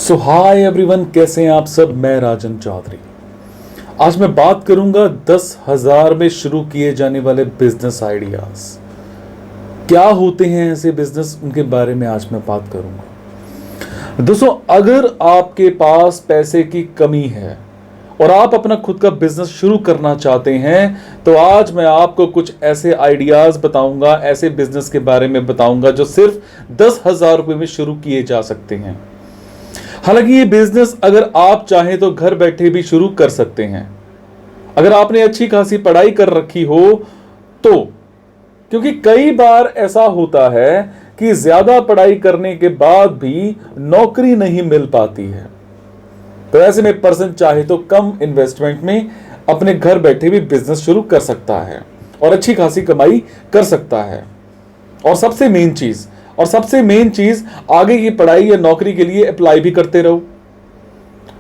सो hi everyone, कैसे हैं आप सब। मैं राजन चौधरी। आज मैं बात करूंगा 10,000 में शुरू किए जाने वाले बिजनेस आइडियाज। क्या होते हैं ऐसे बिजनेस, उनके बारे में आज मैं बात करूंगा। दोस्तों, अगर आपके पास पैसे की कमी है और आप अपना खुद का बिजनेस शुरू करना चाहते हैं तो आज मैं आपको कुछ ऐसे आइडियाज बताऊंगा, ऐसे बिजनेस के बारे में बताऊंगा जो सिर्फ 10,000 रुपए में शुरू किए जा सकते हैं। हालांकि ये बिजनेस अगर आप चाहें तो घर बैठे भी शुरू कर सकते हैं, अगर आपने अच्छी खासी पढ़ाई कर रखी हो तो। क्योंकि कई बार ऐसा होता है कि ज्यादा पढ़ाई करने के बाद भी नौकरी नहीं मिल पाती है, तो ऐसे में पर्सन चाहे तो कम इन्वेस्टमेंट में अपने घर बैठे भी बिजनेस शुरू कर सकता है और अच्छी खासी कमाई कर सकता है। और सबसे मेन चीज आगे की पढ़ाई या नौकरी के लिए अप्लाई भी करते रहो।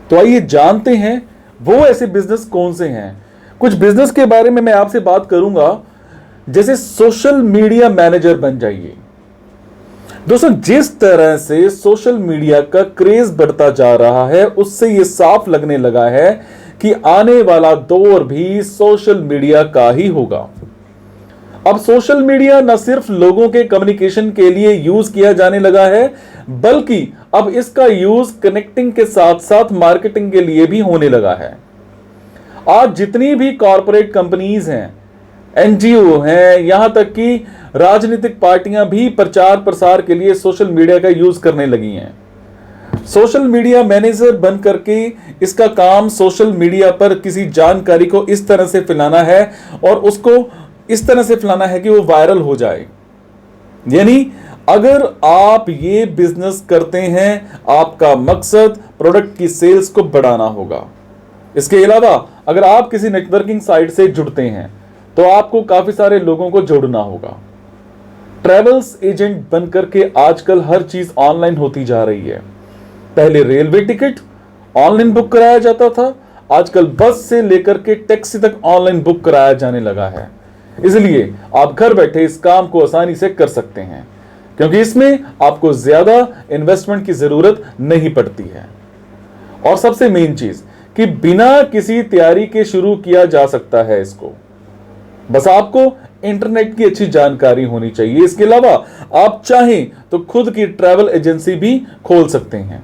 तो आइए जानते हैं वो ऐसे बिजनेस कौन से हैं। कुछ बिजनेस के बारे में मैं आपसे बात करूंगा, जैसे सोशल मीडिया मैनेजर बन जाइए। दोस्तों, जिस तरह से सोशल मीडिया का क्रेज बढ़ता जा रहा है उससे यह साफ लगने लगा है कि आने वाला दौर भी सोशल मीडिया का ही होगा। अब सोशल मीडिया न सिर्फ लोगों के कम्युनिकेशन के लिए यूज किया जाने लगा है, बल्कि अब इसका यूज कनेक्टिंग के साथ साथ मार्केटिंग के लिए भी होने लगा है। आज जितनी भी कॉरपोरेट कंपनीज हैं, एनजीओ हैं, यहां तक कि राजनीतिक पार्टियां भी प्रचार प्रसार के लिए सोशल मीडिया का यूज करने लगी हैं। सोशल मीडिया मैनेजर बन करके इसका काम सोशल मीडिया पर किसी जानकारी को इस तरह से फैलाना है और उसको इस तरह से फैलाना है कि वो वायरल हो जाए। यानी अगर आप ये बिजनेस करते हैं, आपका मकसद प्रोडक्ट की सेल्स को बढ़ाना होगा। इसके अलावा अगर आप किसी नेटवर्किंग साइट से जुड़ते हैं तो आपको काफी सारे लोगों को जोड़ना होगा। ट्रैवल्स एजेंट बनकर के आजकल हर चीज ऑनलाइन होती जा रही है। पहले रेलवे टिकट ऑनलाइन बुक कराया जाता था, आजकल बस से लेकर के टैक्सी तक ऑनलाइन बुक कराया जाने लगा है। इसलिए आप घर बैठे इस काम को आसानी से कर सकते हैं, क्योंकि इसमें आपको ज्यादा इन्वेस्टमेंट की जरूरत नहीं पड़ती है। और सबसे मेन चीज कि बिना किसी तैयारी के शुरू किया जा सकता है इसको। बस आपको इंटरनेट की अच्छी जानकारी होनी चाहिए। इसके अलावा आप चाहें तो खुद की ट्रैवल एजेंसी भी खोल सकते हैं।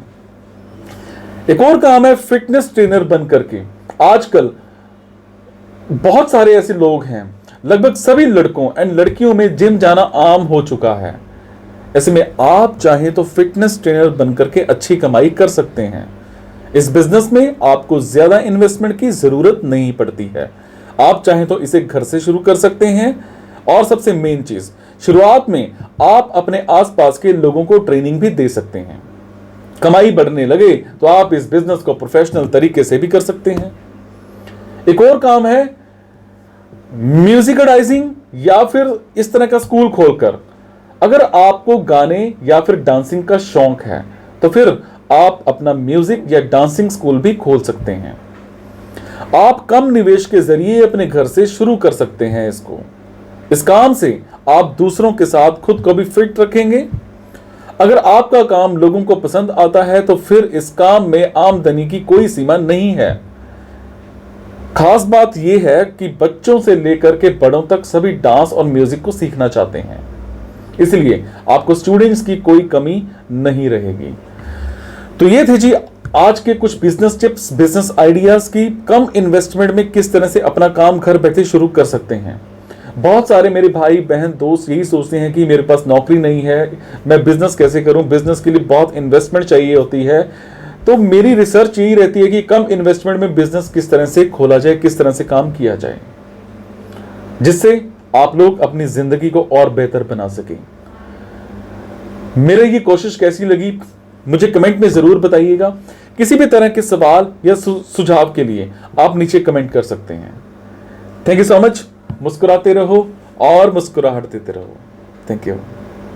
एक और काम है फिटनेस ट्रेनर बन करके। आजकल बहुत सारे ऐसे लोग हैं, लगभग सभी लड़कों एंड लड़कियों में जिम जाना आम हो चुका है। ऐसे में आप चाहें तो फिटनेस ट्रेनर बनकर के अच्छी कमाई कर सकते हैं। इस बिजनेस में आपको ज्यादा इन्वेस्टमेंट की जरूरत नहीं पड़ती है। आप चाहें तो इसे घर से शुरू कर सकते हैं। और सबसे मेन चीज, शुरुआत में आप अपने आसपास के लोगों को ट्रेनिंग भी दे सकते हैं। कमाई बढ़ने लगे तो आप इस बिजनेस को प्रोफेशनल तरीके से भी कर सकते हैं। एक और काम है म्यूजिकडाइजिंग या फिर इस तरह का स्कूल खोलकर। अगर आपको गाने या फिर डांसिंग का शौक है तो फिर आप अपना म्यूजिक या डांसिंग स्कूल भी खोल सकते हैं। आप कम निवेश के जरिए अपने घर से शुरू कर सकते हैं इसको। इस काम से आप दूसरों के साथ खुद को भी फिट रखेंगे। अगर आपका काम लोगों को पसंद आता है तो फिर इस काम में आमदनी की कोई सीमा नहीं है। खास बात यह है कि बच्चों से लेकर के बड़ों तक सभी डांस और म्यूजिक को सीखना चाहते हैं, इसलिए आपको स्टूडेंट्स की कोई कमी नहीं रहेगी। तो ये थे जी आज के कुछ बिजनेस टिप्स, बिजनेस आइडियाज की कम इन्वेस्टमेंट में किस तरह से अपना काम घर बैठे शुरू कर सकते हैं। बहुत सारे मेरे भाई बहन दोस्त यही सोचते हैं कि मेरे पास नौकरी नहीं है, मैं बिजनेस कैसे करूं, बिजनेस के लिए बहुत इन्वेस्टमेंट चाहिए होती है। तो मेरी रिसर्च यही रहती है कि कम इन्वेस्टमेंट में बिजनेस किस तरह से खोला जाए, किस तरह से काम किया जाए, जिससे आप लोग अपनी जिंदगी को और बेहतर बना सकें। मेरी ये कोशिश कैसी लगी मुझे कमेंट में जरूर बताइएगा। किसी भी तरह के सवाल या सुझाव के लिए आप नीचे कमेंट कर सकते हैं। Thank you so much. मुस्कुराते रहो और मुस्कुराहट देते रहो। Thank you.